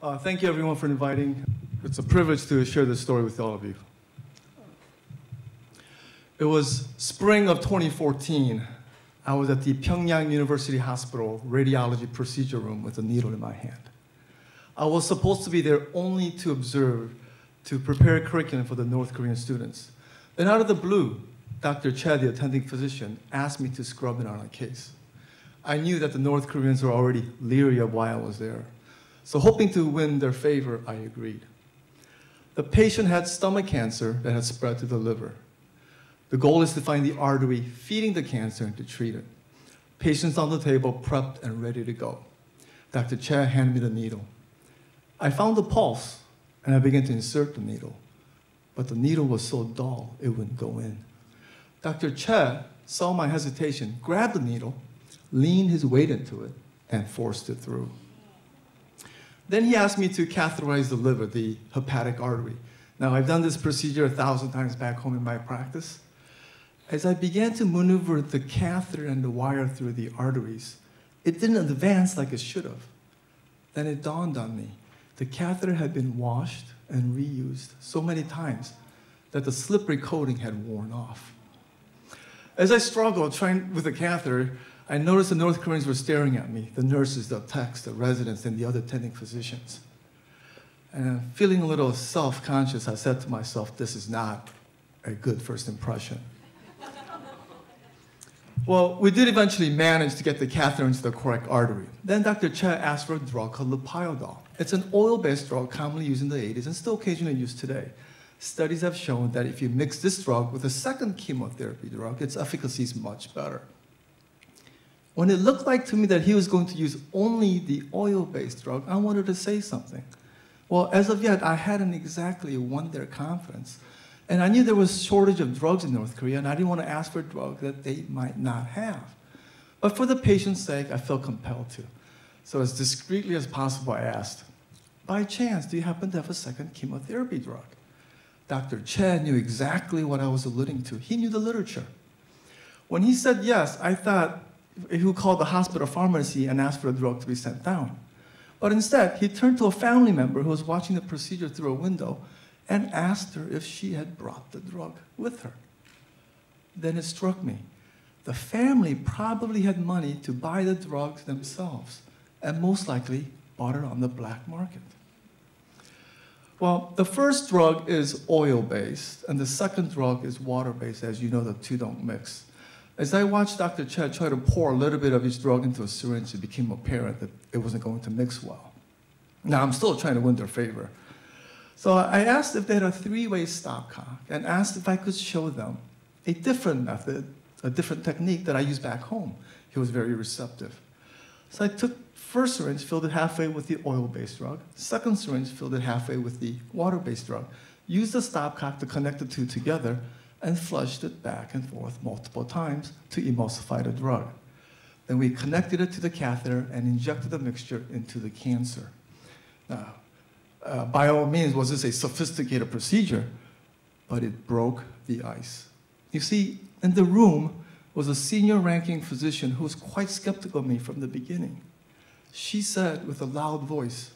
Thank you everyone for inviting. It's a privilege to share this story with all of you. It was spring of 2014. I was at the Pyongyang University Hospital radiology procedure room with a needle in my hand. I was supposed to be there only to observe, to prepare a curriculum for the North Korean students. Then out of the blue, Dr. Choh, the attending physician, asked me to scrub in on a case. I knew that the North Koreans were already leery of why I was there. So hoping to win their favor, I agreed. The patient had stomach cancer that had spread to the liver. The goal is to find the artery feeding the cancer and to treat it. Patients on the table, prepped and ready to go. Dr. Choh handed me the needle. I found the pulse, and I began to insert the needle. But the needle was so dull, it wouldn't go in. Dr. Choh saw my hesitation, grabbed the needle, leaned his weight into it, and forced it through. Then he asked me to catheterize the liver, the hepatic artery. Now, I've done this procedure 1,000 times back home in my practice. As I began to maneuver the catheter and the wire through the arteries, it didn't advance like it should have. Then it dawned on me. The catheter had been washed and reused so many times that the slippery coating had worn off. As I struggled trying with the catheter, I noticed the North Koreans were staring at me, the nurses, the techs, the residents, and the other attending physicians. And feeling a little self-conscious, I said to myself, this is not a good first impression. Well, we did eventually manage to get the catheter into the correct artery. Then Dr. Choh asked for a drug called Lepidol. It's an oil-based drug commonly used in the 80s and still occasionally used today. Studies have shown that if you mix this drug with a second chemotherapy drug, its efficacy is much better. When it looked like to me that he was going to use only the oil-based drug, I wanted to say something. Well, as of yet, I hadn't exactly won their confidence. And I knew there was a shortage of drugs in North Korea, and I didn't want to ask for a drug that they might not have. But for the patient's sake, I felt compelled to. So as discreetly as possible, I asked, by chance, do you happen to have a second chemotherapy drug? Dr. Choh knew exactly what I was alluding to. He knew the literature. When he said yes, I thought he would call the hospital pharmacy and ask for the drug to be sent down. But instead, he turned to a family member who was watching the procedure through a window and asked her if she had brought the drug with her. Then it struck me. The family probably had money to buy the drugs themselves and most likely bought it on the black market. Well, the first drug is oil-based, and the second drug is water-based. As you know, the two don't mix. As I watched Dr. Choh try to pour a little bit of each drug into a syringe, it became apparent that it wasn't going to mix well. Now, I'm still trying to win their favor. So I asked if they had a three-way stopcock and asked if I could show them a different method, a different technique that I use back home. He was very receptive. So I took first syringe, filled it halfway with the oil-based drug. Second syringe, filled it halfway with the water-based drug. Used the stopcock to connect the two together and flushed it back and forth multiple times to emulsify the drug. Then we connected it to the catheter and injected the mixture into the cancer. Now, by all means, was this a sophisticated procedure, but it broke the ice. You see, in the room was a senior ranking physician who was quite skeptical of me from the beginning. She said with a loud voice,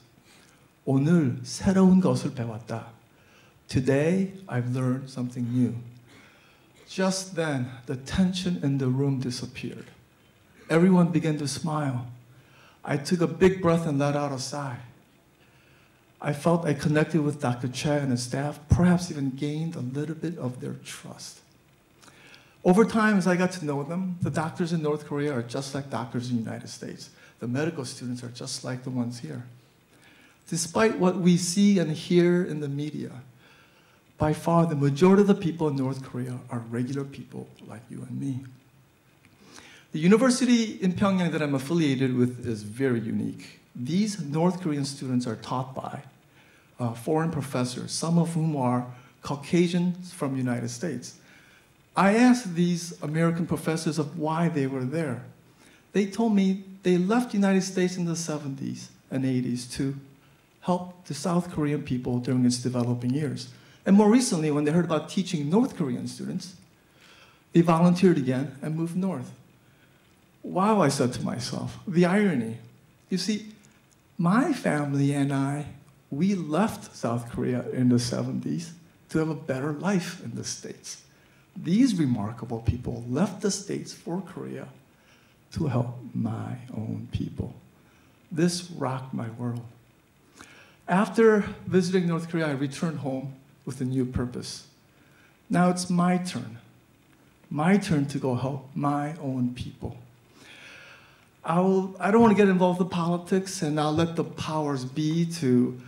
오늘 새로운 것을 배웠다. Today, I've learned something new. Just then, the tension in the room disappeared. Everyone began to smile. I took a big breath and let out a sigh. I felt I connected with Dr. Choh and his staff, perhaps even gained a little bit of their trust. Over time, as I got to know them, the doctors in North Korea are just like doctors in the United States. The medical students are just like the ones here. Despite what we see and hear in the media, by far the majority of the people in North Korea are regular people like you and me. The university in Pyongyang that I'm affiliated with is very unique. These North Korean students are taught by foreign professors, some of whom are Caucasians from the United States. I asked these American professors of why they were there. They told me they left the United States in the 70s and 80s to help the South Korean people during its developing years. And more recently, when they heard about teaching North Korean students, they volunteered again and moved north. Wow, I said to myself, the irony. You see, my family and I we left South Korea in the 70s to have a better life in the States. These remarkable people left the States for Korea to help my own people. This rocked my world. After visiting North Korea, I returned home with a new purpose. Now it's my turn to go help my own people. I don't want to get involved in politics, and I'll let the powers be to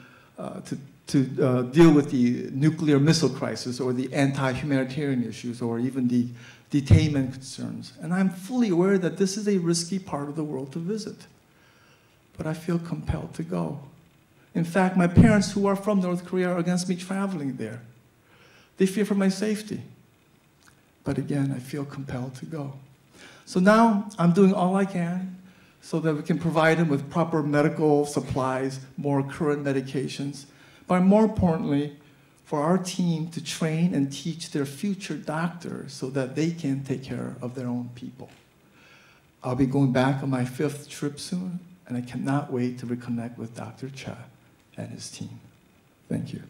deal with the nuclear missile crisis or the anti-humanitarian issues or even the detainment concerns. And I'm fully aware that this is a risky part of the world to visit. But I feel compelled to go. In fact, my parents who are from North Korea are against me traveling there. They fear for my safety. But again, I feel compelled to go. So now I'm doing all I can so that we can provide them with proper medical supplies, more current medications, but more importantly, for our team to train and teach their future doctors so that they can take care of their own people. I'll be going back on my 5th trip soon, and I cannot wait to reconnect with Dr. Choh and his team. Thank you.